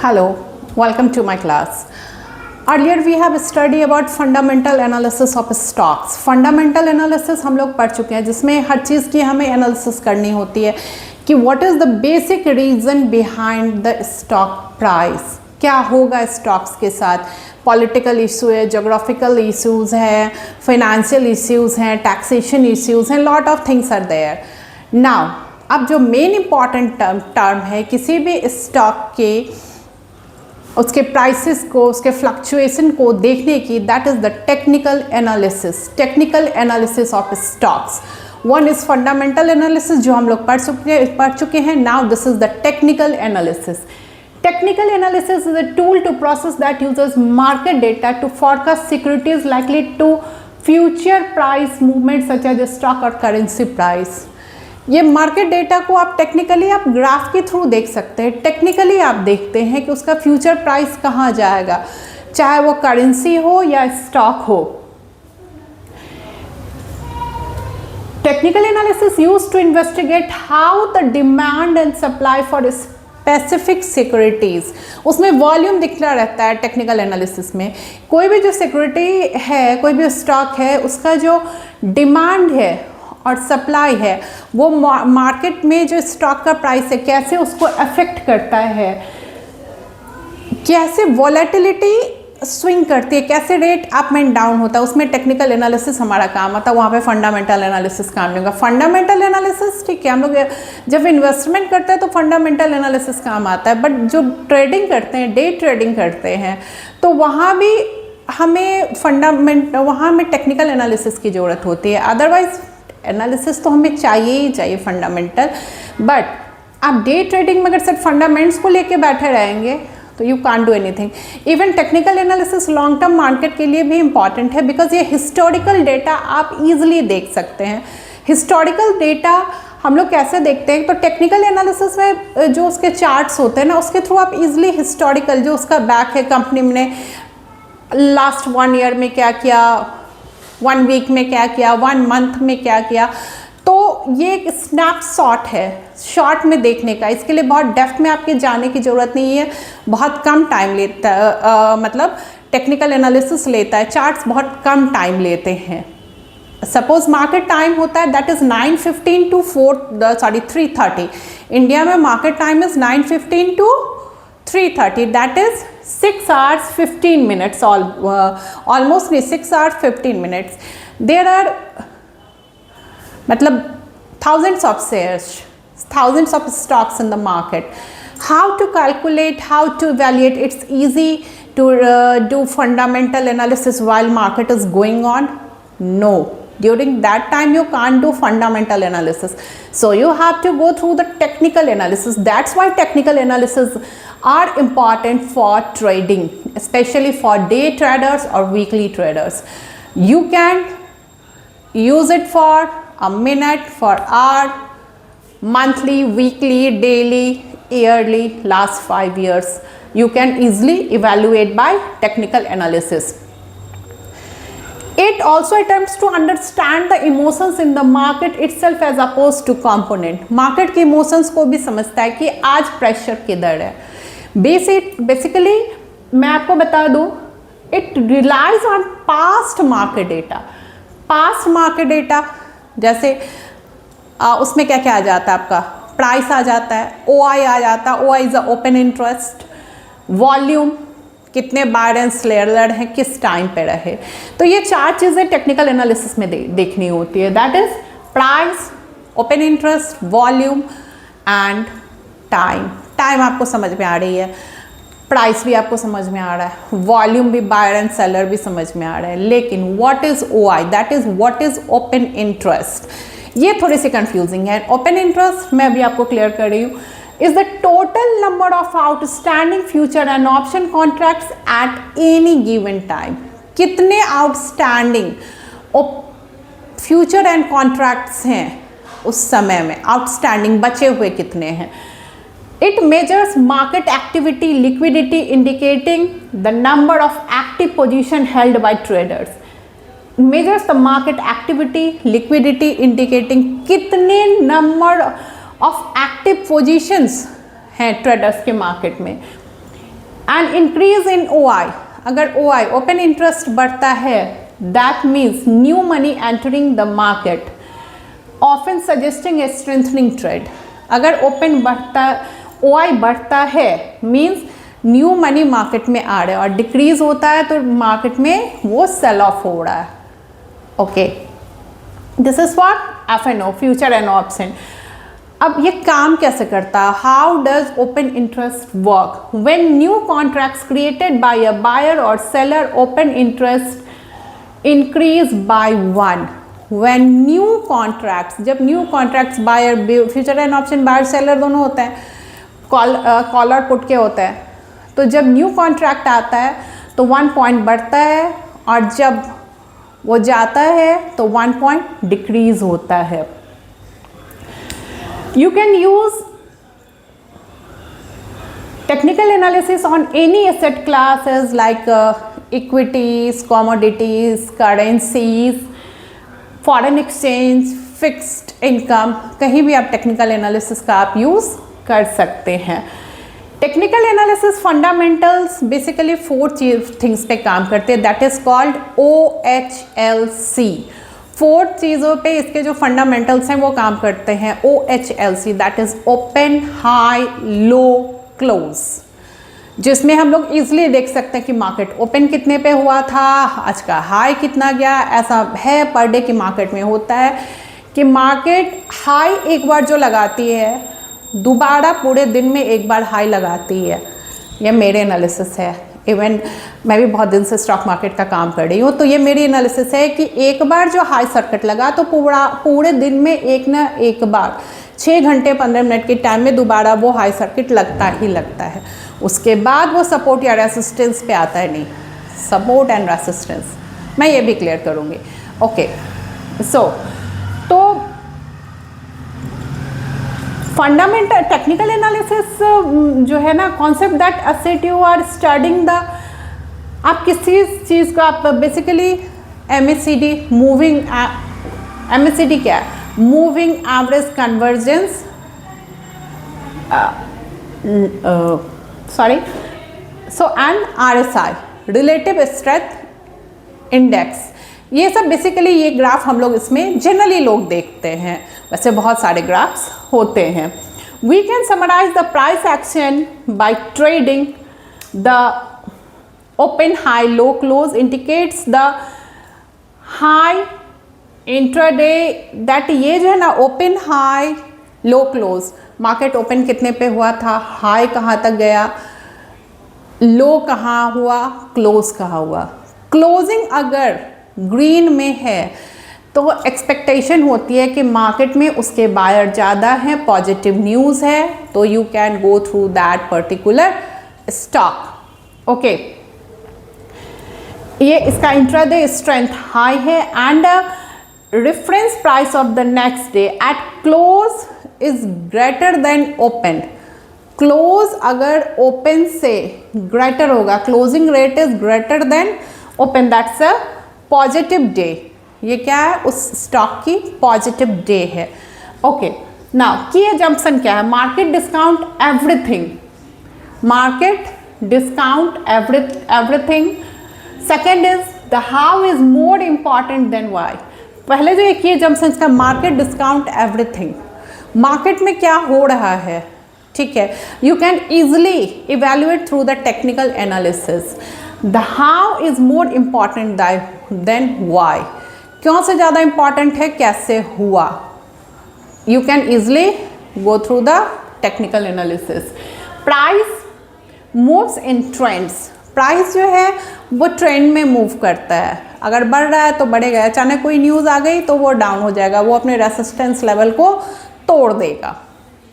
Hello, welcome to my class. Earlier we have studied about fundamental analysis of stocks. Fundamental analysis हम लोग पढ़ चुके हैं जिसमें हर चीज़ की हमें एनालिसिस करनी होती है कि what is the basic reason behind the stock price. क्या होगा स्टॉक्स के साथ, पॉलिटिकल इशू है, जोग्राफिकल इश्यूज़ है, फाइनेंशियल इश्यूज़ हैं, टैक्सेशन इश्यूज़ हैं, lot of things are there. Now अब जो मेन इंपॉर्टेंट टर्म है किसी भी स्टॉक के उसके प्राइसेस को, उसके फ्लक्चुएशन को देखने की, that is the technical analysis of stocks. One is fundamental analysis जो हम लोग पढ़ चुके हैं. Now this is the technical analysis. Technical analysis is a tool to process that uses market data to forecast securities likely to future price movements such as stock or currency price. ये market data को आप technically आप graph के through देख सकते हैं. Technically आप देखते हैं कि उसका फ्यूचर प्राइस कहाँ जाएगा, चाहे वो करेंसी हो या स्टॉक हो. Technical analysis used to investigate how the demand and supply for specific securities. उसमें वॉल्यूम दिखता रहता है टेक्निकल एनालिसिस में. कोई भी जो सिक्योरिटी है, कोई भी स्टॉक है, उसका जो डिमांड है और सप्लाई है वो मार्केट में जो स्टॉक का प्राइस है कैसे उसको अफेक्ट करता है, कैसे वॉलेटिलिटी स्विंग करती है, कैसे रेट अप एंड डाउन होता है, उसमें टेक्निकल एनालिसिस हमारा काम आता है. वहाँ पे फंडामेंटल एनालिसिस काम नहीं होगा. फंडामेंटल एनालिसिस ठीक है, हम लोग जब इन्वेस्टमेंट करते हैं तो फंडामेंटल एनालिसिस काम आता है, बट जो ट्रेडिंग करते हैं, डे ट्रेडिंग करते हैं, तो वहाँ भी हमें टेक्निकल एनालिसिस की ज़रूरत होती है. अदरवाइज एनालिसिस तो हमें चाहिए ही चाहिए फंडामेंटल. बट आप डे ट्रेडिंग में अगर सिर्फ फंडामेंट्स को लेके बैठे रहेंगे तो you can't do anything. Even technical analysis long term market के लिए भी इंपॉर्टेंट है बिकॉज ये हिस्टोरिकल डेटा आप इजीली देख सकते हैं. हिस्टोरिकल डेटा हम लोग कैसे देखते हैं, तो टेक्निकल एनालिसिस में जो उसके चार्ट्स होते हैं ना, उसके थ्रू आप इजीली हिस्टोरिकल जो उसका बैक है, कंपनी ने लास्ट 1 ईयर में क्या किया, 1 वीक में क्या किया, 1 मंथ में क्या किया, तो ये एक स्नैपशॉट है शॉर्ट में देखने का. इसके लिए बहुत डेप्थ में आपके जाने की ज़रूरत नहीं है, बहुत कम टाइम लेता है. मतलब टेक्निकल एनालिसिस लेता है, चार्ट्स बहुत कम टाइम लेते हैं. सपोज मार्केट टाइम होता है दैट इज़ 9:15 to 3:30. इंडिया में market time is 9:15 to 3:30. That is 6 hours 15 minutes. Almost 6 hours 15 minutes. There are मतलब thousands of shares, thousands of stocks in the market. How to calculate, how to evaluate? It's easy to do fundamental analysis while market is going on? No. During that time you can't do fundamental analysis. So you have to go through the technical analysis. That's why technical analysis are important for trading, especially for day traders or weekly traders. You can use it for a minute, for hour, monthly, weekly, daily, yearly, last 5 years. You can easily evaluate by technical analysis. It also attempts to understand the emotions in the market itself as opposed to component. Market के emotions को भी समझता है कि आज pressure किधर है. Basically मैं आपको बता दूँ, it relies on past market data. Past market data जैसे उसमें क्या क्या आ जाता है, आपका प्राइस आ जाता है, OI आ जाता है. OI is a open interest, volume, कितने बायर एंड सेलर हैं, किस टाइम पे रहे. तो ये 4 चीज़ें टेक्निकल एनालिसिस में देखनी होती है. That is price, open interest, volume and time. Time आपको समझ में आ रही है, प्राइस भी आपको समझ में आ रहा है, वॉल्यूम भी, बायर एंड सेलर भी समझ में आ रहा है. लेकिन what is OI, that is what is open interest. ये थोड़ी सी कंफ्यूजिंग है. ओपन इंटरेस्ट मैं अभी आपको क्लियर कर रही हूँ, is the total number of outstanding future and option contracts at any given time. कितने आउटस्टैंडिंग फ्यूचर एंड कॉन्ट्रैक्ट्स हैं उस समय में, आउटस्टैंडिंग बचे हुए कितने हैं. It measures market activity, liquidity, indicating the number of active position held by traders. Measures the market activity, liquidity, indicating कितने number of active positions हैं ट्रेडर्स के मार्केट में. एंड इंक्रीज इन OI, अगर OI open interest बढ़ता है, that means new money entering the market, often suggesting A strengthening trade. अगर open बढ़ता, OI बढ़ता है मीन्स न्यू मनी मार्केट में आ रहा है, और डिक्रीज होता है तो मार्केट में वो सेल ऑफ हो रहा है। Okay, this is what F&O, future and option. अब ये काम कैसे करता है? How does open interest work? When new contracts created by a buyer और seller, open interest increase by 1। When new contracts, जब new contracts buyer, future and option buyer seller दोनों होते हैं, कॉलर पुट के होते हैं, तो जब न्यू कॉन्ट्रैक्ट आता है तो 1 पॉइंट बढ़ता है, और जब वो जाता है तो 1 पॉइंट डिक्रीज होता है। You can use technical analysis on any asset classes like equities, commodities, currencies, foreign exchange, fixed income, कहीं भी आप technical analysis का आप use कर सकते हैं। Technical analysis fundamentals basically 4 things पे काम करते हैं, दैट इज कॉल्ड OHLC। 4 चीज़ों पे इसके जो फंडामेंटल्स हैं वो काम करते हैं। OHLC that is open, high, low, close, जिसमें हम लोग इजीली देख सकते हैं कि मार्केट ओपन कितने पे हुआ था, आज का हाई कितना गया। ऐसा है पर डे की मार्केट में होता है कि मार्केट हाई एक बार जो लगाती है, दोबारा पूरे दिन में एक बार हाई लगाती है। ये मेरे एनालिसिस है, इवन मैं भी बहुत दिन से स्टॉक मार्केट का काम कर रही हूँ, तो ये मेरी एनालिसिस है कि एक बार जो हाई सर्किट लगा तो पूरे दिन में एक ना एक बार 6 घंटे 15 मिनट के टाइम में दोबारा वो हाई सर्किट लगता ही लगता है। उसके बाद वो सपोर्ट या रेसिस्टेंस पे आता है, नहीं, सपोर्ट एंड रेसिस्टेंस मैं ये भी क्लियर करूँगी। ओके, सो तो फंडामेंटल टेक्निकल एनालिसिस जो है ना, concept that asset you are studying the, आप किसी चीज़ को आप बेसिकली MACD, मूविंग, MACD क्या है? Moving average convergence, sorry, so and RSI, relative strength index. ये सब बेसिकली ये ग्राफ हम लोग इसमें जनरली लोग देखते हैं, वैसे बहुत सारे ग्राफ्स होते हैं। We can summarise the price action by trading the open, high, low, close indicates the high intraday, that ये जो है ना open, high, low, close, market open कितने पे हुआ था, हाई कहाँ तक गया, लो कहाँ हुआ, क्लोज कहाँ हुआ। क्लोजिंग अगर ग्रीन में है तो एक्सपेक्टेशन होती है कि मार्केट में उसके बायर ज़्यादा हैं, पॉजिटिव न्यूज़ है, तो you can go through that particular stock. Okay, ये इसका इंट्राडे स्ट्रेंथ हाई है and reference price of the next day at close is greater than open. Close अगर ओपन से ग्रेटर होगा, closing rate is greater than open, that's a positive day. ये क्या है? उस स्टॉक की पॉजिटिव डे है। ओके, नाउ की एजम्पशन क्या है? Market discount everything, market discount everything. Second is the how is more important than why. पहले जो एक एजम्पशन का मार्केट डिस्काउंट एवरीथिंग, मार्केट में क्या हो रहा है, ठीक है, you can easily evaluate through the technical analysis. The how is more important than why, क्यों से ज़्यादा इंपॉर्टेंट है, कैसे हुआ, you can easily go through the technical analysis. Price moves in trends, price जो है वो ट्रेंड में मूव करता है, अगर बढ़ रहा है तो बढ़ेगा, अचानक कोई न्यूज़ आ गई तो वो डाउन हो जाएगा, वो अपने रेसिस्टेंस लेवल को तोड़ देगा।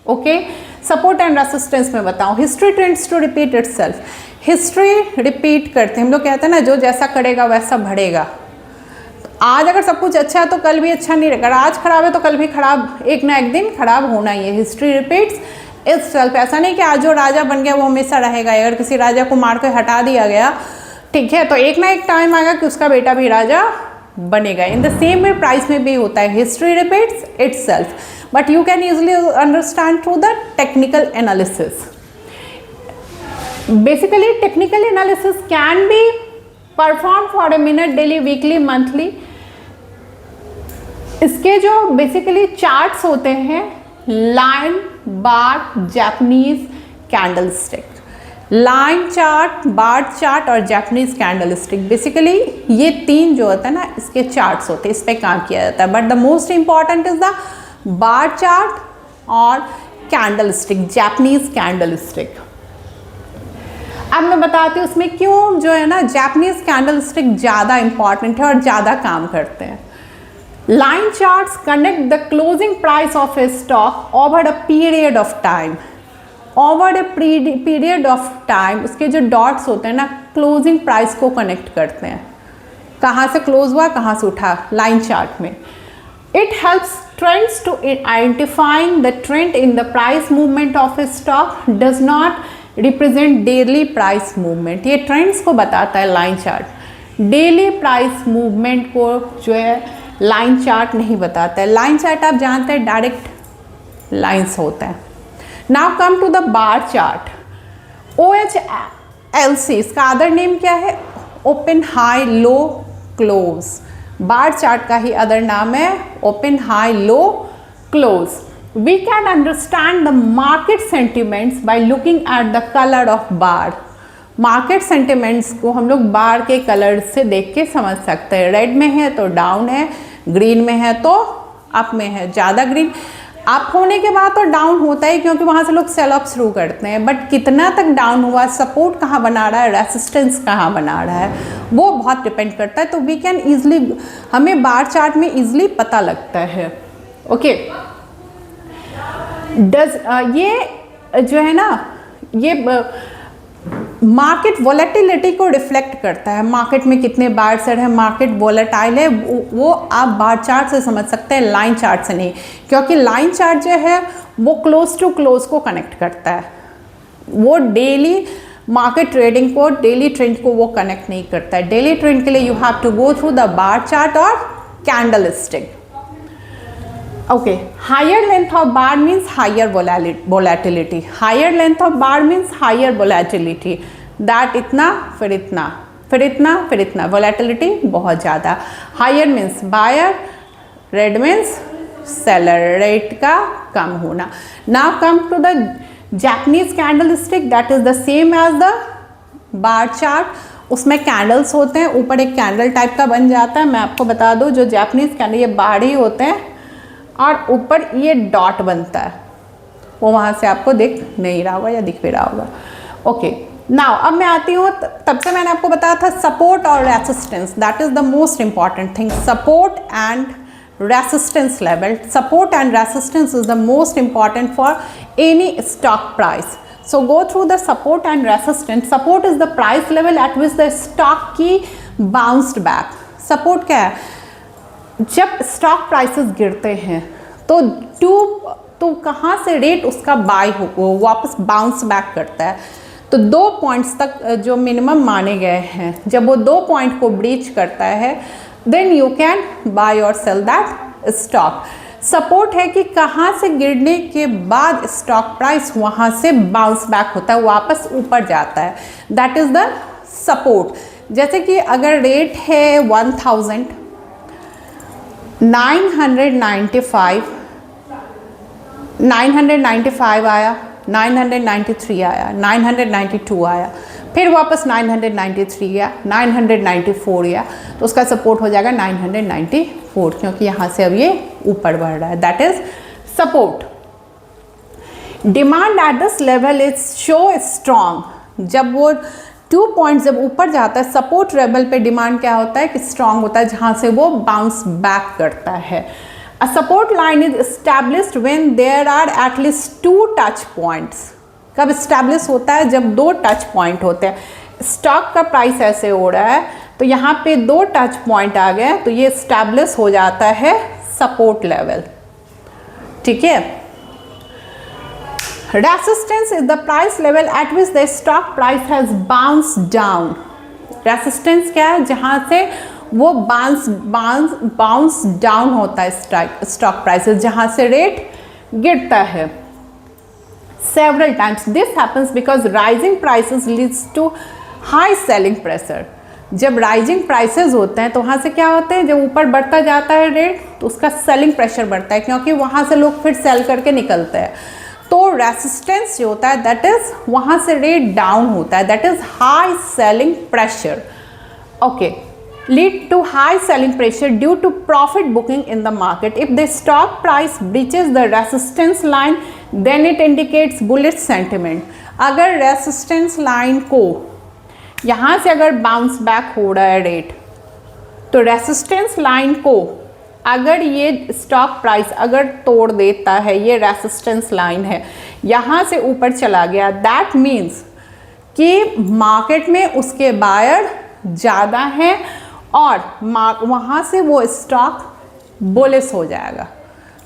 ओके, सपोर्ट एंड रेसिस्टेंस में बताऊं, history trends to repeat itself, history repeat करते हैं, हम लोग कहते हैं ना जो जैसा करेगा वैसा बढ़ेगा। आज अगर सब कुछ अच्छा है तो कल भी अच्छा नहीं रहेगा, आज खराब है तो कल भी खराब, एक ना एक दिन खराब होना ही है। हिस्ट्री रिपीट्स इटसेल्फ, ऐसा नहीं कि आज जो राजा बन गया वो हमेशा रहेगा, अगर किसी राजा को मार कर हटा दिया गया, ठीक है, तो एक ना एक टाइम आएगा कि उसका बेटा भी राजा बनेगा। In the same way price में भी होता है, history repeats itself, but you can easily understand through the technical analysis. Basically technical analysis can be perform for a minute, daily, weekly, monthly. इसके जो बेसिकली चार्ट्स होते हैं, line, bar, Japanese, candlestick. Line chart, bar chart और Japanese candlestick, basically ये तीन जो होता है ना, इसके चार्ट्स होते हैं, इस पे काम किया जाता है। But the most important is the bar chart और कैंडलस्टिक, जापानीज कैंडलस्टिक। अब मैं बताती हूँ उसमें क्यों जो है ना जापानीज कैंडलस्टिक ज़्यादा इंपॉर्टेंट है और ज़्यादा काम करते हैं। Line charts connect the closing price of a stock over a period of time. Over a period of time उसके जो डॉट्स होते हैं ना, क्लोजिंग प्राइस को कनेक्ट करते हैं, कहाँ से क्लोज हुआ, कहाँ से उठा, लाइन चार्ट में। It helps trends to identifying the trend in the price movement of a stock, does not represent daily price movement. ये ट्रेंड्स को बताता है line chart, daily price movement को जो है लाइन चार्ट नहीं बताता है। लाइन चार्ट आप जानते हैं डायरेक्ट लाइंस होता है। Now come to the bar chart. OHLC, इसका अदर नेम क्या है? Open, high, low, close. Bar chart का ही अदर नाम है open, high, low, close. We can understand the market sentiments by looking at the color of bar. Market sentiments को हम लोग बार के कलर से देख के समझ सकते हैं। रेड में है तो डाउन है, ग्रीन में है तो अप में है। ज़्यादा ग्रीन अप होने के बाद तो डाउन होता है, क्योंकि वहाँ से लोग सेल ऑफ शुरू करते हैं। बट कितना तक डाउन हुआ, सपोर्ट कहाँ बना रहा है, रेसिस्टेंस कहाँ बना रहा है, वो बहुत डिपेंड करता है। तो वी कैन ईजिली, हमें बार चार्ट में ईजिली पता लगता है। ओके, ये जो है ना, ये मार्केट वॉलेटिलिटी को रिफ्लेक्ट करता है। मार्केट में कितने बार सेल है, मार्केट वॉलेटाइल है, वो आप बार चार्ट से समझ सकते हैं, लाइन चार्ट से नहीं। क्योंकि लाइन चार्ट जो है वो क्लोज टू क्लोज को कनेक्ट करता है, वो डेली मार्केट ट्रेडिंग को, डेली ट्रेंड को वो कनेक्ट नहीं करता है। डेली ट्रेंड के लिए you have to go through the bar chart और candlestick. Okay, higher length of bar means higher volatility. Higher length of bar means higher volatility. That इतना, फिर इतना, फिर इतना, फिर इतना, volatility बहुत ज़्यादा। Higher means buyer, red means seller, rate का कम होना। Now come to the Japanese candlestick, that is the same as the bar chart. उसमें कैंडल्स होते हैं, ऊपर एक कैंडल टाइप का बन जाता है। मैं आपको बता दूँ, जो जापानीज कैंडल ये बार ही होते हैं और ऊपर ये डॉट बनता है, वो वहाँ से आपको दिख नहीं रहा होगा या दिख भी रहा होगा। ओके, नाउ अब मैं आती हूँ, तब से मैंने आपको बताया था सपोर्ट और resistance, that is the most important thing. Support and resistance level, support and resistance is the most important for any stock price. So go through the support and resistance. Support is the price level at which the stock की bounced back. Support क्या है? जब stock prices गिरते हैं तो कहाँ से rate उसका बाय हो, वो वापस बाउंस बैक करता है। तो 2 पॉइंट्स तक जो मिनिमम माने गए हैं, जब वो 2 पॉइंट को ब्रीच करता है, देन यू कैन बाय और सेल दैट स्टॉक। सपोर्ट है कि कहाँ से गिरने के बाद स्टॉक प्राइस वहाँ से बाउंस बैक होता है, वापस ऊपर जाता है, दैट इज़ द सपोर्ट। जैसे कि अगर रेट है 995 आया, 993 आया, 992 आया, फिर वापस 993 गया, 994 गया, तो उसका सपोर्ट हो जाएगा 994, क्योंकि यहाँ से अब ये ऊपर बढ़ रहा है, that is support. Demand at this level is show strong. जब वो 2 पॉइंट जब ऊपर जाता है, सपोर्ट लेवल पे डिमांड क्या होता है कि स्ट्रॉन्ग होता है, जहाँ से वो बाउंस बैक करता है। A support line is established when there are at least 2 touch points. कब इस्टेब्लिश होता है? जब 2 टच पॉइंट होते हैं। स्टॉक का प्राइस ऐसे हो रहा है, तो यहाँ पे 2 टच पॉइंट आ गए, तो ये इस्टेब्लिश हो जाता है सपोर्ट लेवल, ठीक है। Resistance is the price level eight which the stock price has bounce down. Resistance क्या है? जहाँ से वो बाउंस डाउन होता है स्टॉक प्राइसेस, जहाँ से रेट गिरता है। several times. This happens because rising prices leads to high selling pressure. जब राइजिंग प्राइसेस होते हैं तो वहाँ से क्या होते हैं, जब ऊपर बढ़ता जाता है रेट तो उसका सेलिंग प्रेशर बढ़ता है, क्योंकि वहाँ से लोग फिर सेल करके निकलते हैं। तो रेसिस्टेंस जो होता है दैट इज वहाँ से रेट डाउन होता है, that is high selling pressure. Okay, lead to high selling pressure due to profit booking in the market. If the stock price breaches the resistance line, then it indicates bullish sentiment. अगर resistance line को यहाँ से अगर bounce back हो रहा है rate, तो resistance line को अगर ये स्टॉक प्राइस अगर तोड़ देता है, ये रेसिस्टेंस लाइन है, यहाँ से ऊपर चला गया, दैट मीन्स कि मार्केट में उसके बायर ज़्यादा हैं और वहाँ से वो स्टॉक बुलिश हो जाएगा।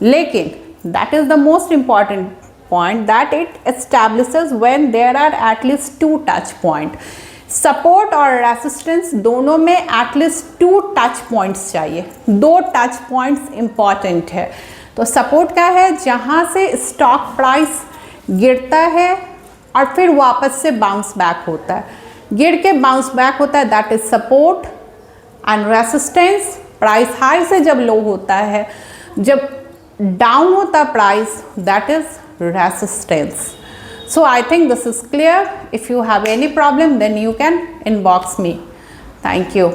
लेकिन that is the most important point that it establishes when there are at least 2 touch point. Support और रेसिस्टेंस दोनों में एटलीस्ट 2 टच पॉइंट्स चाहिए, 2 टच पॉइंट्स इंपॉर्टेंट है। तो सपोर्ट क्या है, जहाँ से स्टॉक प्राइस गिरता है और फिर वापस से बाउंस बैक होता है, गिर के बाउंस बैक होता है, that is support. And resistance price high से जब लो होता है, जब डाउन होता price, that is resistance. So I think this is clear. If you have any problem, then you can inbox me. Thank you.